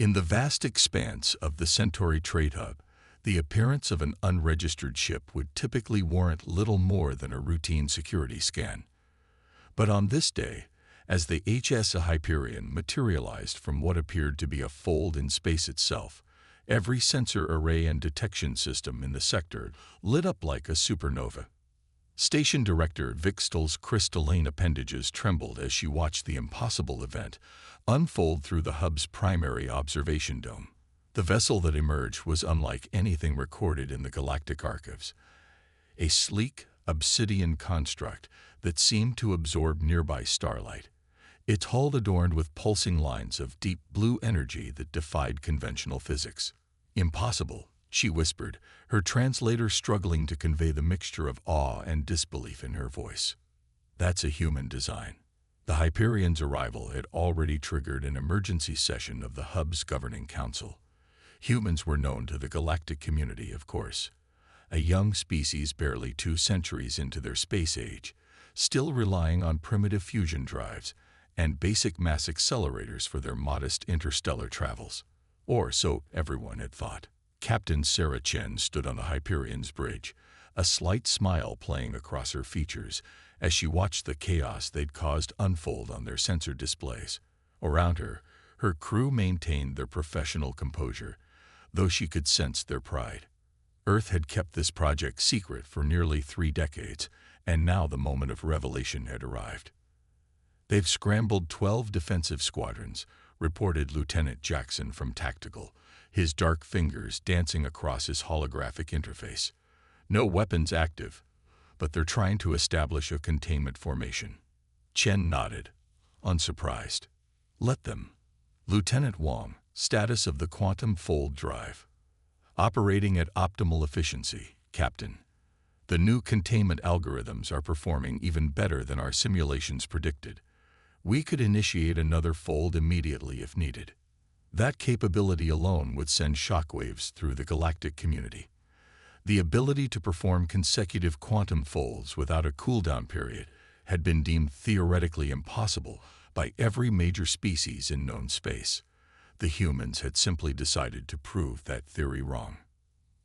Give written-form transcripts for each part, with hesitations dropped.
In the vast expanse of the Centauri trade hub, the appearance of an unregistered ship would typically warrant little more than a routine security scan. But on this day, as the HFY Hyperion materialized from what appeared to be a fold in space itself, every sensor array and detection system in the sector lit up like a supernova. Station Director Vic Stoll's crystalline appendages trembled as she watched the impossible event unfold through the hub's primary observation dome. The vessel that emerged was unlike anything recorded in the galactic archives. A sleek, obsidian construct that seemed to absorb nearby starlight, its hull adorned with pulsing lines of deep blue energy that defied conventional physics. "Impossible," she whispered, her translator struggling to convey the mixture of awe and disbelief in her voice. "That's a human design." The Hyperion's arrival had already triggered an emergency session of the hub's governing council. Humans were known to the galactic community, of course, a young species barely 2 centuries into their space age, still relying on primitive fusion drives and basic mass accelerators for their modest interstellar travels. Or so everyone had thought. Captain Sarah Chen stood on the Hyperion's bridge, a slight smile playing across her features as she watched the chaos they'd caused unfold on their sensor displays. Around her, her crew maintained their professional composure, though she could sense their pride. Earth had kept this project secret for nearly 3 decades, and now the moment of revelation had arrived. "They've scrambled 12 defensive squadrons," reported Lieutenant Jackson from Tactical, his dark fingers dancing across his holographic interface. "No weapons active, but they're trying to establish a containment formation." Chen nodded, unsurprised. "Let them." Lieutenant Wang, status of the quantum fold drive. "Operating at optimal efficiency, Captain. The new containment algorithms are performing even better than our simulations predicted. We could initiate another fold immediately if needed." That capability alone would send shockwaves through the galactic community. The ability to perform consecutive quantum folds without a cooldown period had been deemed theoretically impossible by every major species in known space. The humans had simply decided to prove that theory wrong.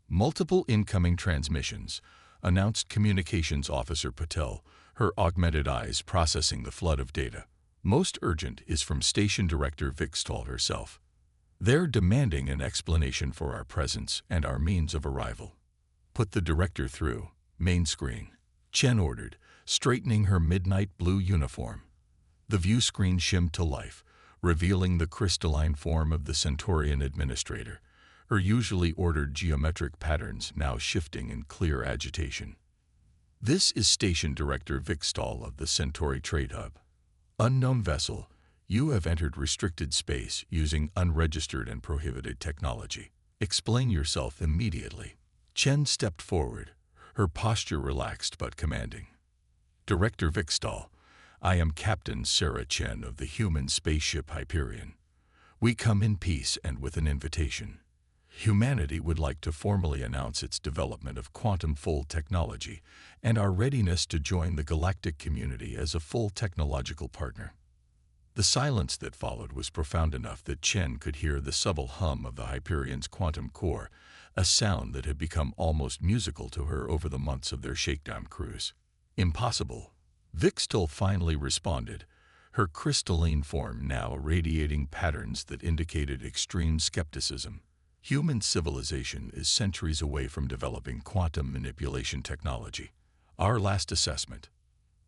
"Multiple incoming transmissions," announced Communications Officer Patel, her augmented eyes processing the flood of data. "Most urgent is from Station Director Vic Stoll herself. They're demanding an explanation for our presence and our means of arrival." "Put the director through, main screen," Chen ordered, straightening her midnight blue uniform. The view screen shimmed to life, revealing the crystalline form of the Centaurian administrator, her usually ordered geometric patterns now shifting in clear agitation. "This is Station Director Vic Stoll of the Centauri Trade Hub. Unknown vessel, you have entered restricted space using unregistered and prohibited technology. Explain yourself immediately." Chen stepped forward, her posture relaxed but commanding. "Director Vic Stoll, I am Captain Sarah Chen of the human spaceship Hyperion. We come in peace and with an invitation. Humanity would like to formally announce its development of quantum fold technology and our readiness to join the galactic community as a full technological partner." The silence that followed was profound enough that Chen could hear the subtle hum of the Hyperion's quantum core, a sound that had become almost musical to her over the months of their shakedown cruise. "Impossible," Vic Stoll finally responded, her crystalline form now radiating patterns that indicated extreme skepticism. "Human civilization is centuries away from developing quantum manipulation technology. Our last assessment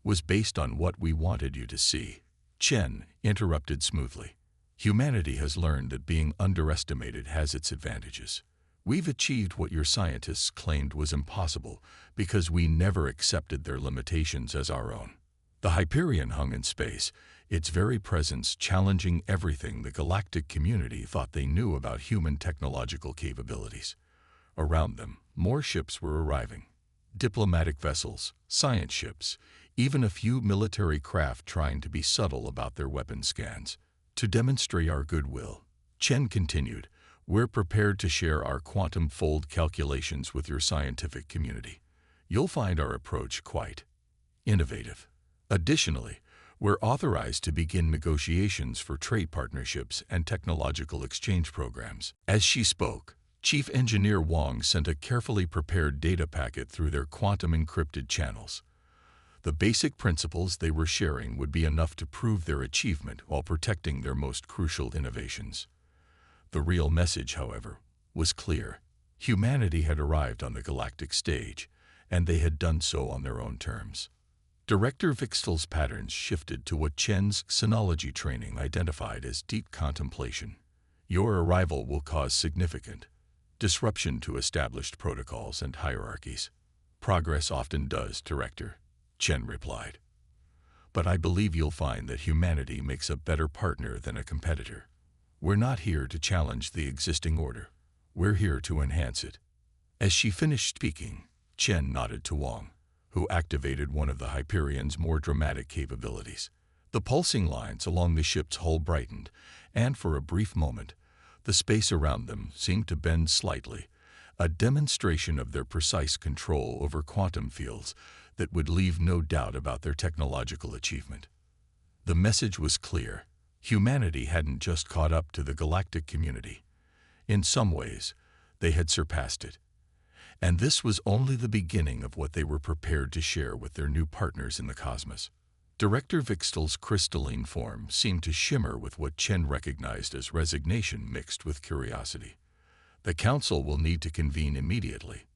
was based on what we wanted you to see." Chen interrupted smoothly. "Humanity has learned that being underestimated has its advantages. We've achieved what your scientists claimed was impossible because we never accepted their limitations as our own." The Hyperion hung in space, its very presence challenging everything the galactic community thought they knew about human technological capabilities. Around them, more ships were arriving. Diplomatic vessels, science ships, even a few military craft trying to be subtle about their weapon scans. "To demonstrate our goodwill," Chen continued, "we're prepared to share our quantum fold calculations with your scientific community. You'll find our approach quite innovative. Additionally, We're authorized to begin negotiations for trade partnerships and technological exchange programs. As she spoke, Chief Engineer Wong sent a carefully prepared data packet through their quantum-encrypted channels. The basic principles they were sharing would be enough to prove their achievement while protecting their most crucial innovations. The real message, however, was clear. Humanity had arrived on the galactic stage, and they had done so on their own terms. Director Vixtel's patterns shifted to what Chen's Xenology training identified as deep contemplation. Your arrival will cause significant disruption to established protocols and hierarchies. Progress often does, Director, Chen replied. But I believe you'll find that humanity makes a better partner than a competitor. We're not here to challenge the existing order. We're here to enhance it. As she finished speaking, Chen nodded to Wong, who activated one of the Hyperion's more dramatic capabilities. The pulsing lines along the ship's hull brightened, and for a brief moment, the space around them seemed to bend slightly, a demonstration of their precise control over quantum fields that would leave no doubt about their technological achievement. The message was clear. Humanity hadn't just caught up to the galactic community. In some ways, they had surpassed it. And this was only the beginning of what they were prepared to share with their new partners in the cosmos. Director Vixtel's crystalline form seemed to shimmer with what Chen recognized as resignation mixed with curiosity. The Council will need to convene immediately.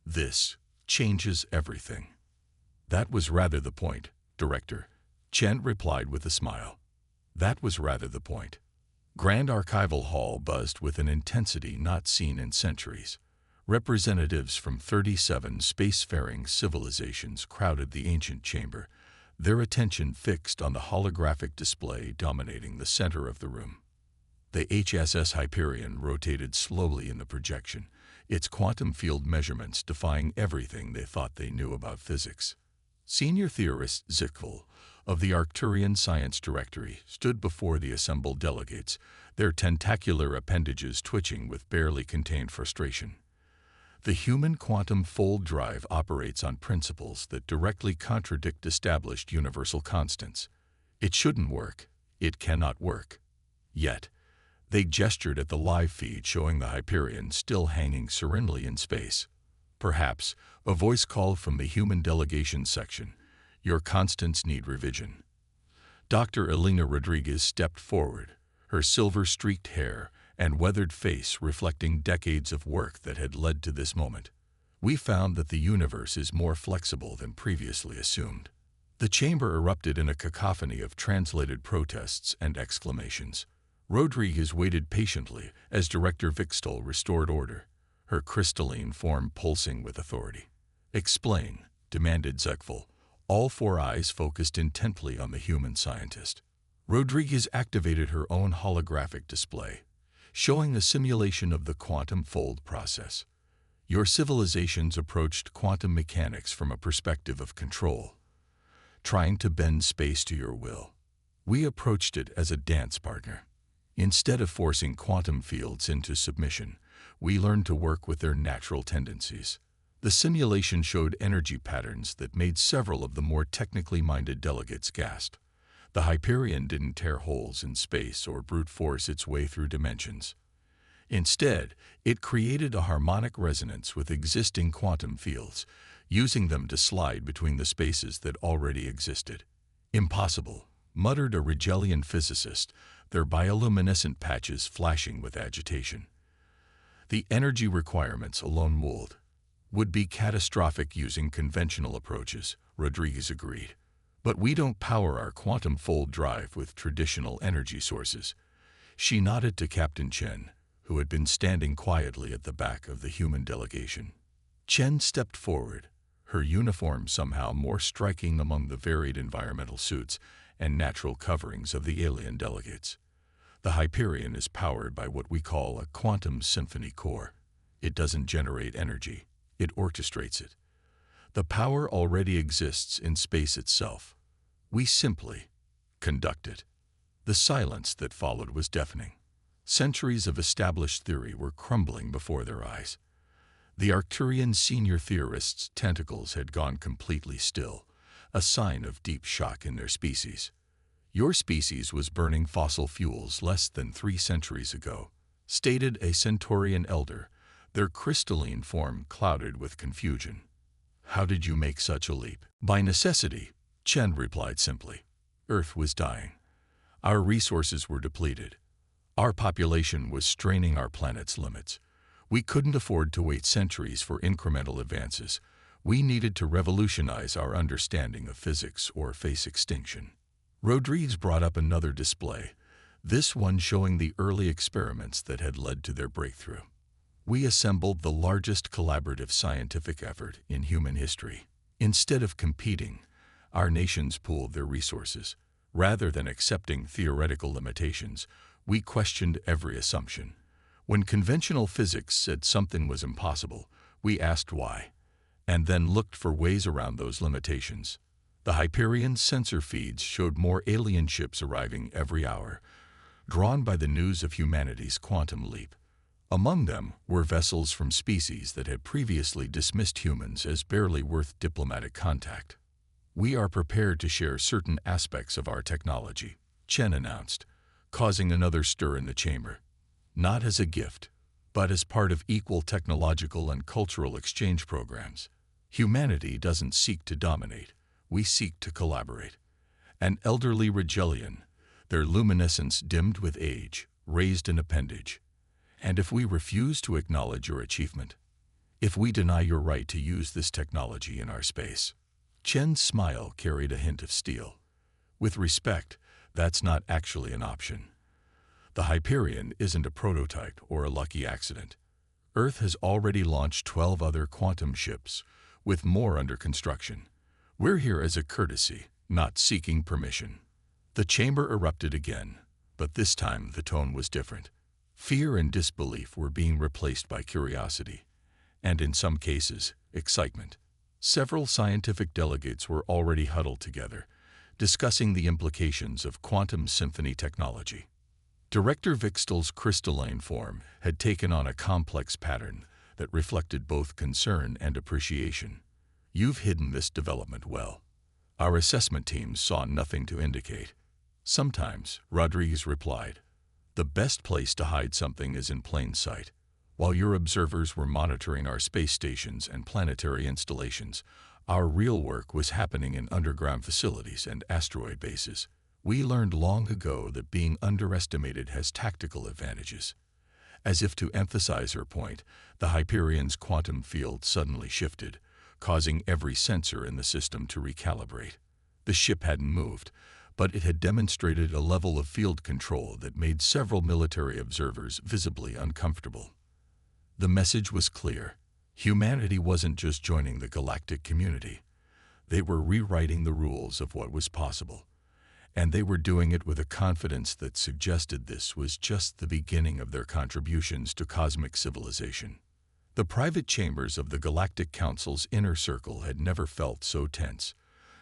This changes everything. That was rather the point, Director, Chen replied with a smile. That was rather the point. Grand Archival Hall buzzed with an intensity not seen in centuries. Representatives from 37 spacefaring civilizations crowded the ancient chamber, their attention fixed on the holographic display dominating the center of the room. The HSS Hyperion rotated slowly in the projection, its quantum field measurements defying everything they thought they knew about physics. Senior theorist Zickville of the Arcturian Science Directory stood before the assembled delegates, their tentacular appendages twitching with barely contained frustration. The human quantum fold drive operates on principles that directly contradict established universal constants. It shouldn't work. It cannot work. Yet, they gestured at the live feed showing the Hyperion still hanging serenely in space. Perhaps, a voice called from the human delegation section, "Your constants need revision." Dr. Elena Rodriguez stepped forward, her silver-streaked hair and weathered face reflecting decades of work that had led to this moment. We found that the universe is more flexible than previously assumed. The chamber erupted in a cacophony of translated protests and exclamations. Rodriguez waited patiently as Director Vixtel restored order, her crystalline form pulsing with authority. "Explain," demanded Zickville, all four eyes focused intently on the human scientist. Rodriguez activated her own holographic display, showing a simulation of the quantum fold process. Your civilizations approached quantum mechanics from a perspective of control, trying to bend space to your will. We approached it as a dance partner. Instead of forcing quantum fields into submission, we learned to work with their natural tendencies. The simulation showed energy patterns that made several of the more technically minded delegates gasp. The Hyperion didn't tear holes in space or brute force its way through dimensions. Instead, it created a harmonic resonance with existing quantum fields, using them to slide between the spaces that already existed. "Impossible," muttered a Rigelian physicist, their bioluminescent patches flashing with agitation. "The energy requirements alone would be catastrophic using conventional approaches," Rodriguez agreed. "But we don't power our quantum fold drive with traditional energy sources." She nodded to Captain Chen, who had been standing quietly at the back of the human delegation. Chen stepped forward, her uniform somehow more striking among the varied environmental suits and natural coverings of the alien delegates. "The Hyperion is powered by what we call a quantum symphony core. It doesn't generate energy, it orchestrates it. The power already exists in space itself. We simply conduct it." The silence that followed was deafening. Centuries of established theory were crumbling before their eyes. The Arcturian senior theorists' tentacles had gone completely still, a sign of deep shock in their species. Your species was burning fossil fuels less than 3 centuries ago, stated a Centaurian elder, their crystalline form clouded with confusion. How did you make such a leap? By necessity, Chen replied simply. Earth was dying. Our resources were depleted. Our population was straining our planet's limits. We couldn't afford to wait centuries for incremental advances. We needed to revolutionize our understanding of physics or face extinction. Rodriguez brought up another display, this one showing the early experiments that had led to their breakthrough. We assembled the largest collaborative scientific effort in human history. Instead of competing, our nations pooled their resources. Rather than accepting theoretical limitations, we questioned every assumption. When conventional physics said something was impossible, we asked why, and then looked for ways around those limitations. The Hyperion sensor feeds showed more alien ships arriving every hour, drawn by the news of humanity's quantum leap. Among them were vessels from species that had previously dismissed humans as barely worth diplomatic contact. We are prepared to share certain aspects of our technology, Chen announced, causing another stir in the chamber. Not as a gift, but as part of equal technological and cultural exchange programs. Humanity doesn't seek to dominate, we seek to collaborate. An elderly Rigelian, their luminescence dimmed with age, raised an appendage. And if we refuse to acknowledge your achievement, if we deny your right to use this technology in our space. Chen's smile carried a hint of steel. With respect, that's not actually an option. The Hyperion isn't a prototype or a lucky accident. Earth has already launched 12 other quantum ships, with more under construction. We're here as a courtesy, not seeking permission. The chamber erupted again, but this time the tone was different. Fear and disbelief were being replaced by curiosity, and in some cases, excitement. Several scientific delegates were already huddled together, discussing the implications of quantum symphony technology. Director Vixtel's crystalline form had taken on a complex pattern that reflected both concern and appreciation. You've hidden this development well. Our assessment teams saw nothing to indicate. Sometimes, Rodriguez replied, the best place to hide something is in plain sight. While your observers were monitoring our space stations and planetary installations, our real work was happening in underground facilities and asteroid bases. We learned long ago that being underestimated has tactical advantages. As if to emphasize her point, the Hyperion's quantum field suddenly shifted, causing every sensor in the system to recalibrate. The ship hadn't moved, but it had demonstrated a level of field control that made several military observers visibly uncomfortable. The message was clear. Humanity wasn't just joining the galactic community. They were rewriting the rules of what was possible. And they were doing it with a confidence that suggested this was just the beginning of their contributions to cosmic civilization. The private chambers of the Galactic Council's inner circle had never felt so tense.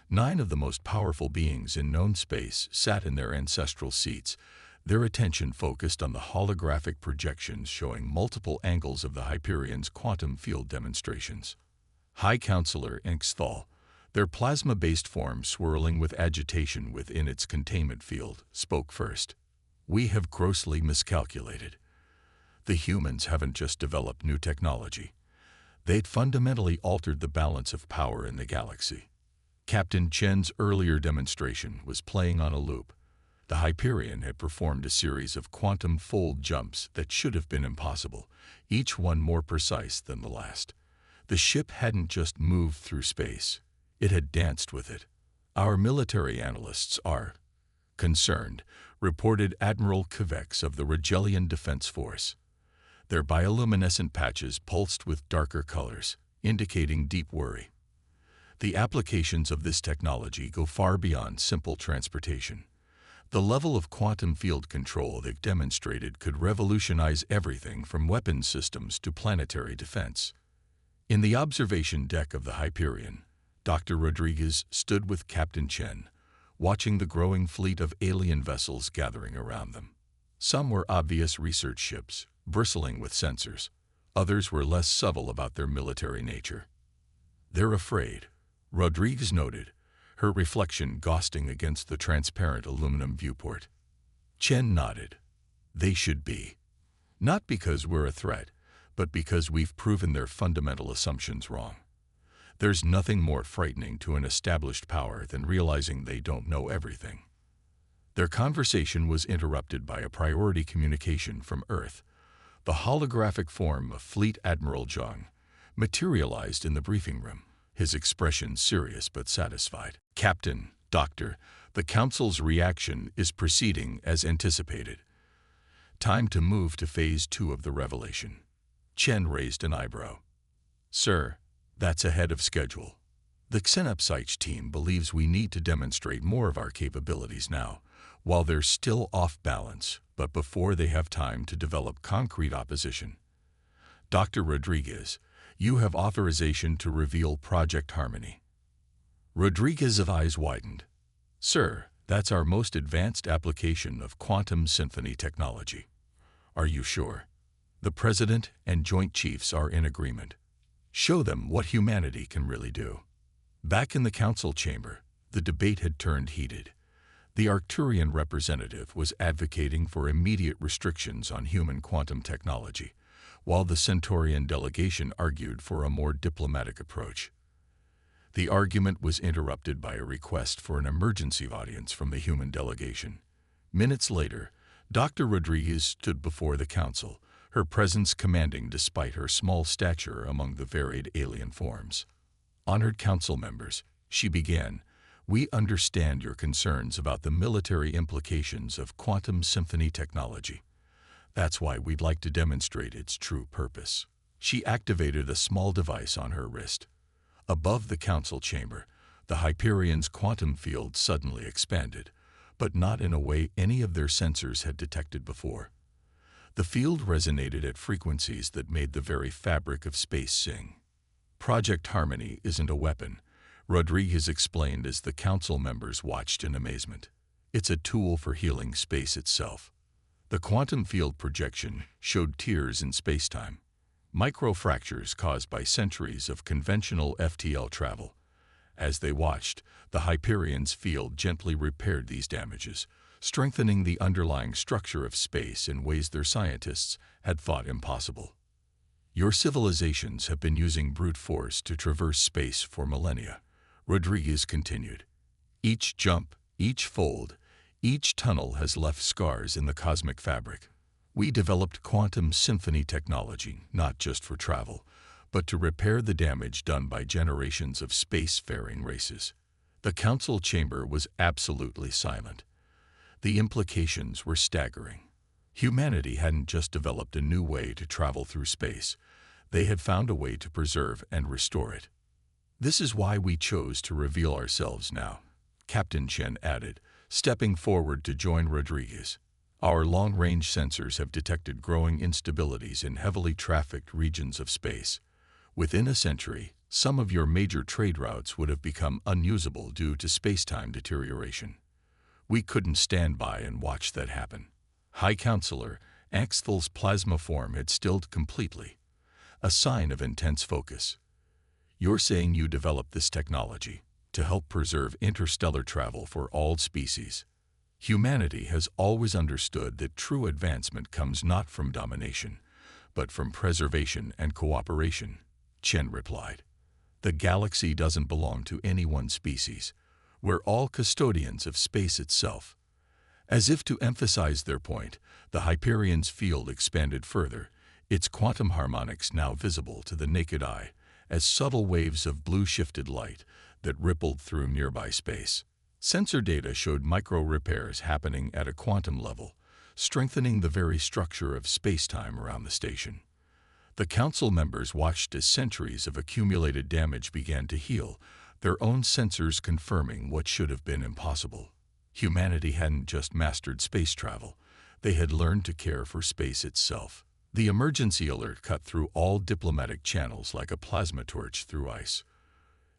9 of the most powerful beings in known space sat in their ancestral seats, their attention focused on the holographic projections showing multiple angles of the Hyperion's quantum field demonstrations. High Counselor Inxthal, their plasma-based form swirling with agitation within its containment field, spoke first. We have grossly miscalculated. The humans haven't just developed new technology. They'd fundamentally altered the balance of power in the galaxy. Captain Chen's earlier demonstration was playing on a loop. The Hyperion had performed a series of quantum fold jumps that should have been impossible, each one more precise than the last. The ship hadn't just moved through space. It had danced with it. Our military analysts are concerned, reported Admiral Kvex of the Rigelian Defense Force. Their bioluminescent patches pulsed with darker colors, indicating deep worry. The applications of this technology go far beyond simple transportation. The level of quantum field control they demonstrated could revolutionize everything from weapons systems to planetary defense. In the observation deck of the Hyperion, Dr. Rodriguez stood with Captain Chen, watching the growing fleet of alien vessels gathering around them. Some were obvious research ships, bristling with sensors. Others were less subtle about their military nature. They're afraid, Rodriguez noted, her reflection ghosting against the transparent aluminum viewport. Chen nodded. They should be. Not because we're a threat, but because we've proven their fundamental assumptions wrong. There's nothing more frightening to an established power than realizing they don't know everything. Their conversation was interrupted by a priority communication from Earth. The holographic form of Fleet Admiral Zhang materialized in the briefing room, his expression serious but satisfied. Captain, Doctor, the Council's reaction is proceeding as anticipated. Time to move to Phase 2 of the revelation. Chen raised an eyebrow. Sir, that's ahead of schedule. The Xenopsyche team believes we need to demonstrate more of our capabilities now, while they're still off balance, but before they have time to develop concrete opposition. Dr. Rodriguez, you have authorization to reveal Project Harmony. Rodriguez's eyes widened. Sir, that's our most advanced application of quantum symphony technology. Are you sure? The President and Joint Chiefs are in agreement. Show them what humanity can really do. Back in the council chamber, the debate had turned heated. The Arcturian representative was advocating for immediate restrictions on human quantum technology, while the Centaurian delegation argued for a more diplomatic approach. The argument was interrupted by a request for an emergency audience from the human delegation. Minutes later, Dr. Rodriguez stood before the council, her presence commanding despite her small stature among the varied alien forms. Honored council members, she began, we understand your concerns about the military implications of quantum symphony technology. That's why we'd like to demonstrate its true purpose. She activated a small device on her wrist. Above the council chamber, the Hyperion's quantum field suddenly expanded, but not in a way any of their sensors had detected before. The field resonated at frequencies that made the very fabric of space sing. Project Harmony isn't a weapon, Rodriguez explained as the council members watched in amazement. It's a tool for healing space itself. The quantum field projection showed tears in spacetime, microfractures caused by centuries of conventional FTL travel. As they watched, the Hyperion's field gently repaired these damages, strengthening the underlying structure of space in ways their scientists had thought impossible. Your civilizations have been using brute force to traverse space for millennia, Rodriguez continued. Each jump, each fold, each tunnel has left scars in the cosmic fabric. We developed quantum symphony technology not just for travel, but to repair the damage done by generations of space-faring races. The council chamber was absolutely silent. The implications were staggering. Humanity hadn't just developed a new way to travel through space. They had found a way to preserve and restore it. This is why we chose to reveal ourselves now, Captain Chen added, stepping forward to join Rodriguez. Our long-range sensors have detected growing instabilities in heavily trafficked regions of space. Within a century, some of your major trade routes would have become unusable due to space-time deterioration. We couldn't stand by and watch that happen. High Counselor Axthel's plasma form had stilled completely, a sign of intense focus. You're saying you developed this technology to help preserve interstellar travel for all species. Humanity has always understood that true advancement comes not from domination, but from preservation and cooperation, Chen replied. The galaxy doesn't belong to any one species. We're all custodians of space itself. As if to emphasize their point, the Hyperion's field expanded further, its quantum harmonics now visible to the naked eye as subtle waves of blue-shifted light that rippled through nearby space. Sensor data showed micro-repairs happening at a quantum level, strengthening the very structure of space-time around the station. The council members watched as centuries of accumulated damage began to heal, their own sensors confirming what should have been impossible. Humanity hadn't just mastered space travel, they had learned to care for space itself. The emergency alert cut through all diplomatic channels like a plasma torch through ice.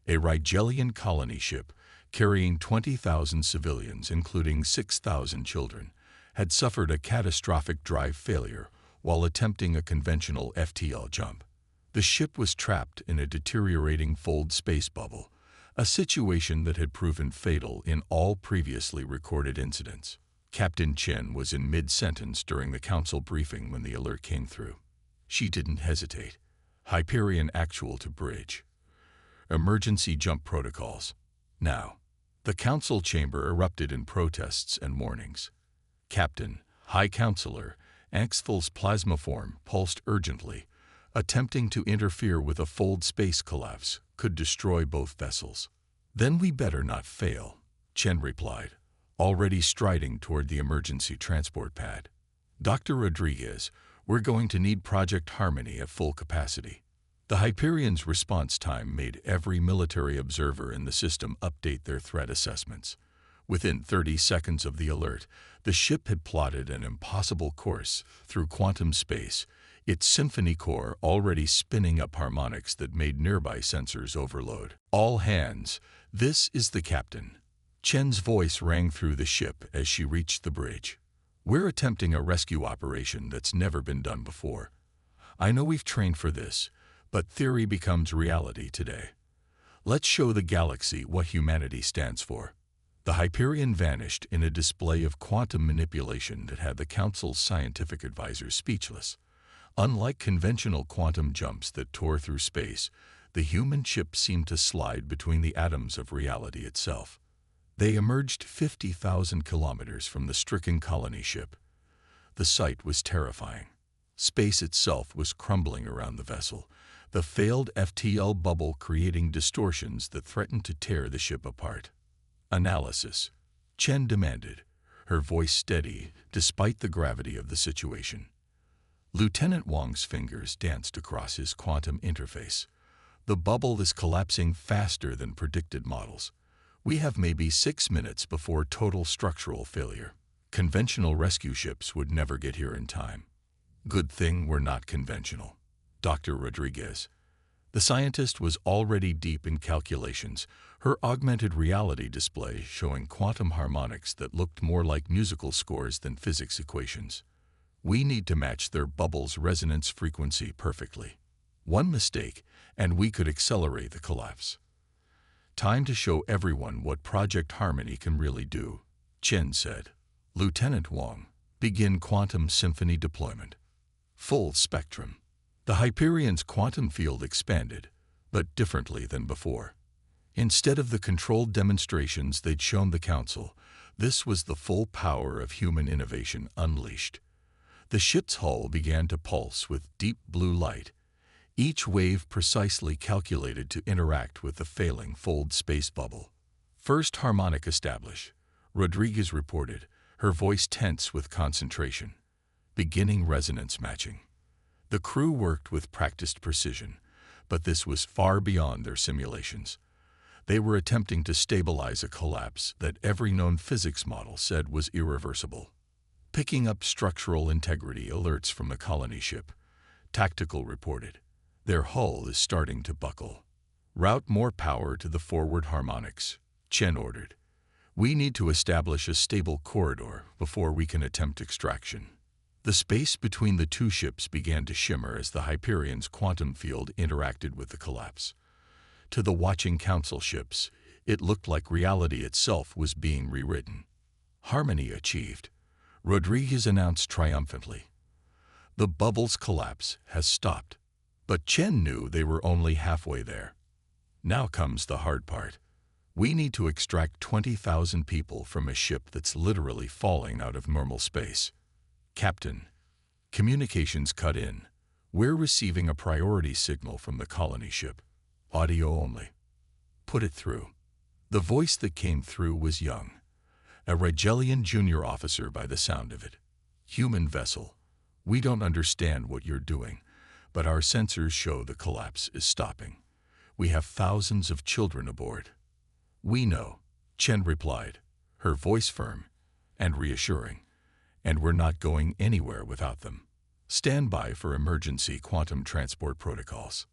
A Rigelian colony ship, carrying 20,000 civilians, including 6,000 children, had suffered a catastrophic drive failure while attempting a conventional FTL jump. The ship was trapped in a deteriorating fold space bubble, a situation that had proven fatal in all previously recorded incidents. Captain Chen was in mid-sentence during the council briefing when the alert came through. She didn't hesitate. Hyperion actual to bridge. Emergency jump protocols. Now. The council chamber erupted in protests and warnings. Captain, High Counselor, Axfel's plasma form pulsed urgently, attempting to interfere with a fold space collapse could destroy both vessels. Then we better not fail, Chen replied, already striding toward the emergency transport pad. Dr. Rodriguez, we're going to need Project Harmony at full capacity. The Hyperion's response time made every military observer in the system update their threat assessments. Within 30 seconds of the alert, the ship had plotted an impossible course through quantum space, its symphony core already spinning up harmonics that made nearby sensors overload. All hands, this is the captain. Chen's voice rang through the ship as she reached the bridge. We're attempting a rescue operation that's never been done before. I know we've trained for this, but theory becomes reality today. Let's show the galaxy what humanity stands for. The Hyperion vanished in a display of quantum manipulation that had the Council's scientific advisors speechless. Unlike conventional quantum jumps that tore through space, the human ship seemed to slide between the atoms of reality itself. They emerged 50,000 kilometers from the stricken colony ship. The sight was terrifying. Space itself was crumbling around the vessel, the failed FTL bubble creating distortions that threatened to tear the ship apart. Analysis, Chen demanded, her voice steady despite the gravity of the situation. Lieutenant Wang's fingers danced across his quantum interface. The bubble is collapsing faster than predicted models. We have maybe 6 minutes before total structural failure. Conventional rescue ships would never get here in time. Good thing we're not conventional. Dr. Rodriguez. The scientist was already deep in calculations, her augmented reality display showing quantum harmonics that looked more like musical scores than physics equations. We need to match their bubble's resonance frequency perfectly. One mistake, and we could accelerate the collapse. Time to show everyone what Project Harmony can really do, Chen said. Lieutenant Wang, begin quantum symphony deployment. Full spectrum. The Hyperion's quantum field expanded, but differently than before. Instead of the controlled demonstrations they'd shown the Council, this was the full power of human innovation unleashed. The ship's hull began to pulse with deep blue light, each wave precisely calculated to interact with the failing fold space bubble. First harmonic established, Rodriguez reported, her voice tense with concentration. Beginning resonance matching. The crew worked with practiced precision, but this was far beyond their simulations. They were attempting to stabilize a collapse that every known physics model said was irreversible. Picking up structural integrity alerts from the colony ship, Tactical reported. Their hull is starting to buckle. Route more power to the forward harmonics, Chen ordered. We need to establish a stable corridor before we can attempt extraction. The space between the two ships began to shimmer as the Hyperion's quantum field interacted with the collapse. To the watching Council ships, it looked like reality itself was being rewritten. Harmony achieved, Rodriguez announced triumphantly. The bubble's collapse has stopped. But Chen knew they were only halfway there. Now comes the hard part. We need to extract 20,000 people from a ship that's literally falling out of normal space. Captain, communications cut in. We're receiving a priority signal from the colony ship. Audio only. Put it through. The voice that came through was young. A Rigelian junior officer by the sound of it. Human vessel. We don't understand what you're doing, but our sensors show the collapse is stopping. We have thousands of children aboard. We know, Chen replied, her voice firm and reassuring. And we're not going anywhere without them. Stand by for emergency quantum transport protocols.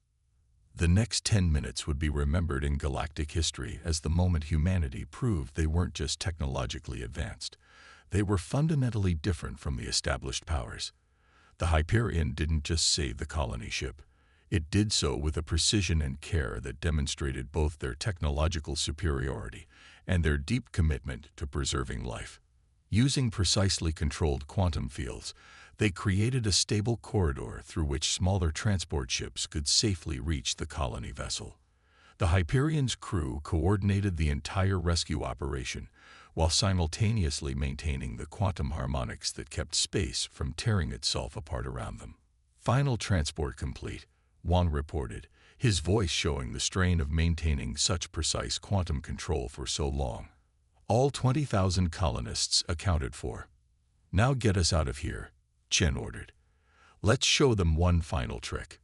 The next 10 minutes would be remembered in galactic history as the moment humanity proved they weren't just technologically advanced. They were fundamentally different from the established powers. The Hyperion didn't just save the colony ship. It did so with a precision and care that demonstrated both their technological superiority and their deep commitment to preserving life. Using precisely controlled quantum fields, they created a stable corridor through which smaller transport ships could safely reach the colony vessel. The Hyperion's crew coordinated the entire rescue operation while simultaneously maintaining the quantum harmonics that kept space from tearing itself apart around them. Final transport complete, Wang reported, his voice showing the strain of maintaining such precise quantum control for so long. All 20,000 colonists accounted for. Now get us out of here, Chen ordered. Let's show them one final trick.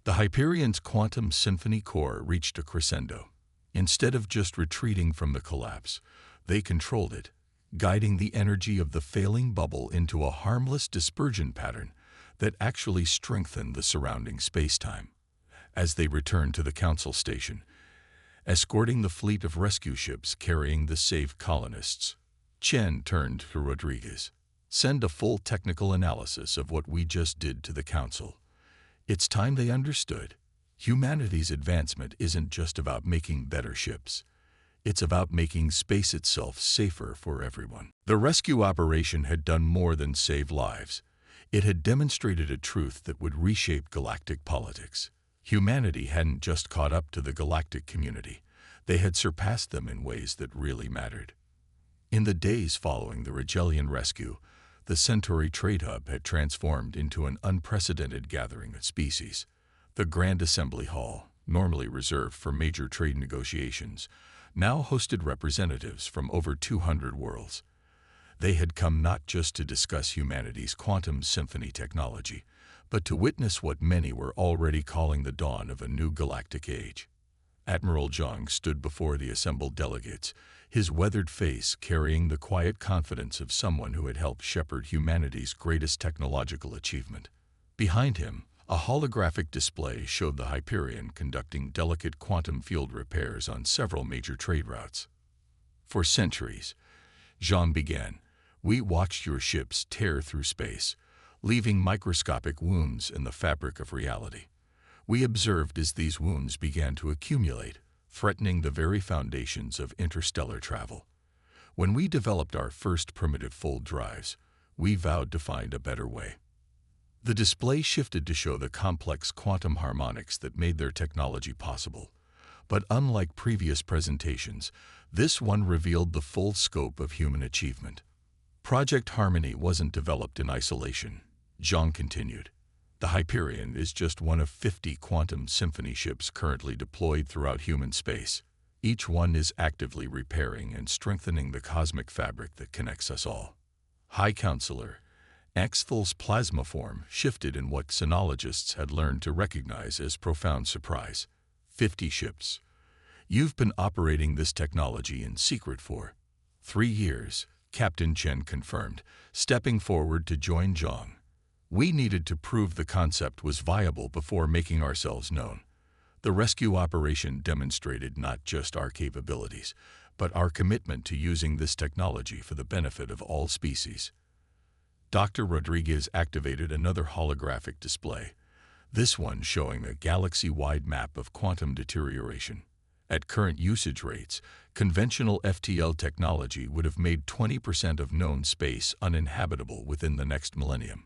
The Hyperion's quantum symphony core reached a crescendo. Instead of just retreating from the collapse, they controlled it, guiding the energy of the failing bubble into a harmless dispersion pattern that actually strengthened the surrounding space-time. As they returned to the council station, escorting the fleet of rescue ships carrying the saved colonists, Chen turned to Rodriguez. Send a full technical analysis of what we just did to the council. It's time they understood. Humanity's advancement isn't just about making better ships. It's about making space itself safer for everyone. The rescue operation had done more than save lives. It had demonstrated a truth that would reshape galactic politics. Humanity hadn't just caught up to the galactic community. They had surpassed them in ways that really mattered. In the days following the Rigelian rescue, the Centauri Trade Hub had transformed into an unprecedented gathering of species. The Grand Assembly Hall, normally reserved for major trade negotiations, now hosted representatives from over 200 worlds. They had come not just to discuss humanity's quantum symphony technology, but to witness what many were already calling the dawn of a new galactic age. Admiral Zhang stood before the assembled delegates, his weathered face carrying the quiet confidence of someone who had helped shepherd humanity's greatest technological achievement. Behind him, a holographic display showed the Hyperion conducting delicate quantum field repairs on several major trade routes. For centuries, Zhang began, we watched your ships tear through space, leaving microscopic wounds in the fabric of reality. We observed as these wounds began to accumulate, threatening the very foundations of interstellar travel. When we developed our first primitive fold drives, we vowed to find a better way. The display shifted to show the complex quantum harmonics that made their technology possible. But unlike previous presentations, this one revealed the full scope of human achievement. Project Harmony wasn't developed in isolation, Zhang continued. The Hyperion is just one of 50 quantum symphony ships currently deployed throughout human space. Each one is actively repairing and strengthening the cosmic fabric that connects us all. High Counselor, Axthel's plasma form shifted in what xenologists had learned to recognize as profound surprise. 50 ships. You've been operating this technology in secret for 3 years, Captain Chen confirmed, stepping forward to join Zhang. We needed to prove the concept was viable before making ourselves known. The rescue operation demonstrated not just our capabilities, but our commitment to using this technology for the benefit of all species. Dr. Rodriguez activated another holographic display, this one showing a galaxy-wide map of quantum deterioration. At current usage rates, conventional FTL technology would have made 20% of known space uninhabitable within the next millennium.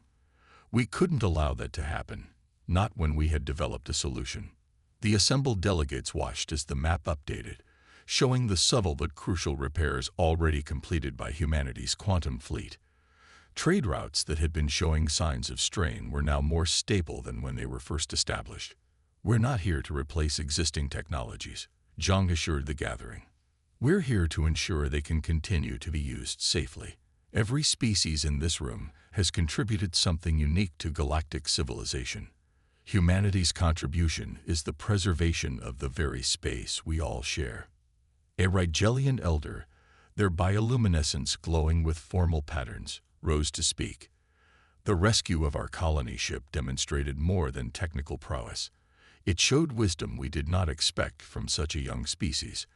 We couldn't allow that to happen, not when we had developed a solution. The assembled delegates watched as the map updated, showing the subtle but crucial repairs already completed by humanity's quantum fleet. Trade routes that had been showing signs of strain were now more stable than when they were first established. We're not here to replace existing technologies, Zhang assured the gathering. We're here to ensure they can continue to be used safely. Every species in this room has contributed something unique to galactic civilization. Humanity's contribution is the preservation of the very space we all share. A Rigelian elder, their bioluminescence glowing with formal patterns, rose to speak. The rescue of our colony ship demonstrated more than technical prowess. It showed wisdom we did not expect from such a young species.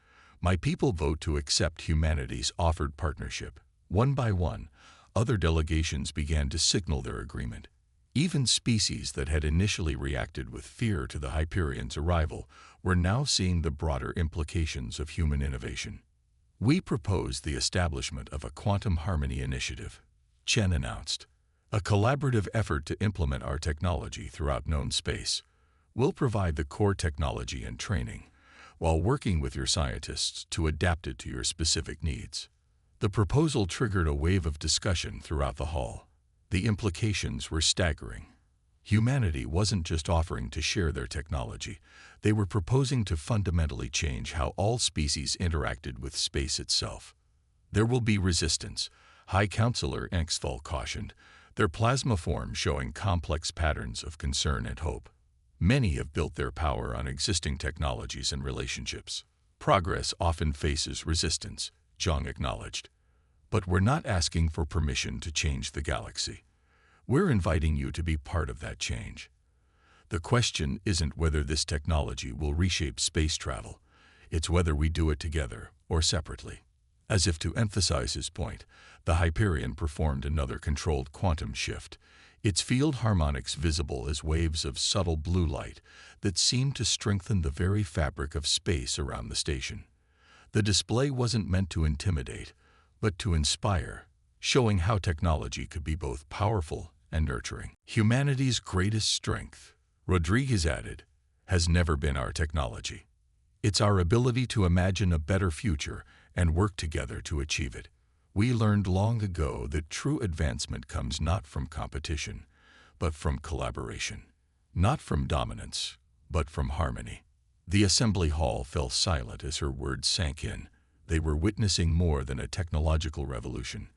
My people vote to accept humanity's offered partnership. One by one, other delegations began to signal their agreement. Even species that had initially reacted with fear to the Hyperion's arrival were now seeing the broader implications of human innovation. We proposed the establishment of a Quantum Harmony Initiative, Chen announced, a collaborative effort to implement our technology throughout known space. We'll provide the core technology and training, while working with your scientists to adapt it to your specific needs. The proposal triggered a wave of discussion throughout the hall. The implications were staggering. Humanity wasn't just offering to share their technology, they were proposing to fundamentally change how all species interacted with space itself. There will be resistance, High Counselor Engstval cautioned, their plasma form showing complex patterns of concern and hope. Many have built their power on existing technologies and relationships. Progress often faces resistance, Zhang acknowledged. But we're not asking for permission to change the galaxy. We're inviting you to be part of that change. The question isn't whether this technology will reshape space travel, it's whether we do it together or separately. As if to emphasize his point, the Hyperion performed another controlled quantum shift, its field harmonics visible as waves of subtle blue light that seemed to strengthen the very fabric of space around the station. The display wasn't meant to intimidate, but to inspire, showing how technology could be both powerful and nurturing. Humanity's greatest strength, Rodriguez added, has never been our technology. It's our ability to imagine a better future and work together to achieve it. We learned long ago that true advancement comes not from competition, but from collaboration. Not from dominance, but from harmony. The assembly hall fell silent as her words sank in. They were witnessing more than a technological revolution.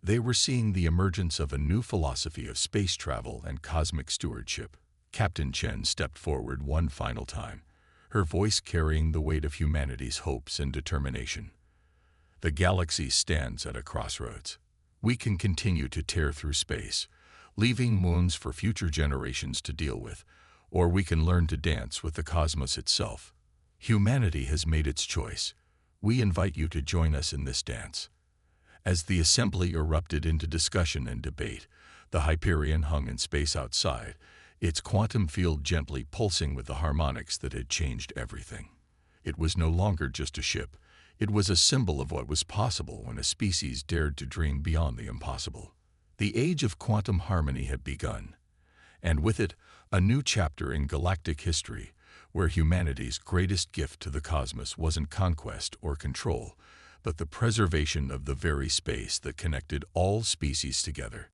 They were seeing the emergence of a new philosophy of space travel and cosmic stewardship. Captain Chen stepped forward one final time, her voice carrying the weight of humanity's hopes and determination. The galaxy stands at a crossroads. We can continue to tear through space, leaving wounds for future generations to deal with, or we can learn to dance with the cosmos itself. Humanity has made its choice. We invite you to join us in this dance. As the assembly erupted into discussion and debate, the Hyperion hung in space outside, its quantum field gently pulsing with the harmonics that had changed everything. It was no longer just a ship. It was a symbol of what was possible when a species dared to dream beyond the impossible. The age of quantum harmony had begun, and with it, a new chapter in galactic history, where humanity's greatest gift to the cosmos wasn't conquest or control, but the preservation of the very space that connected all species together.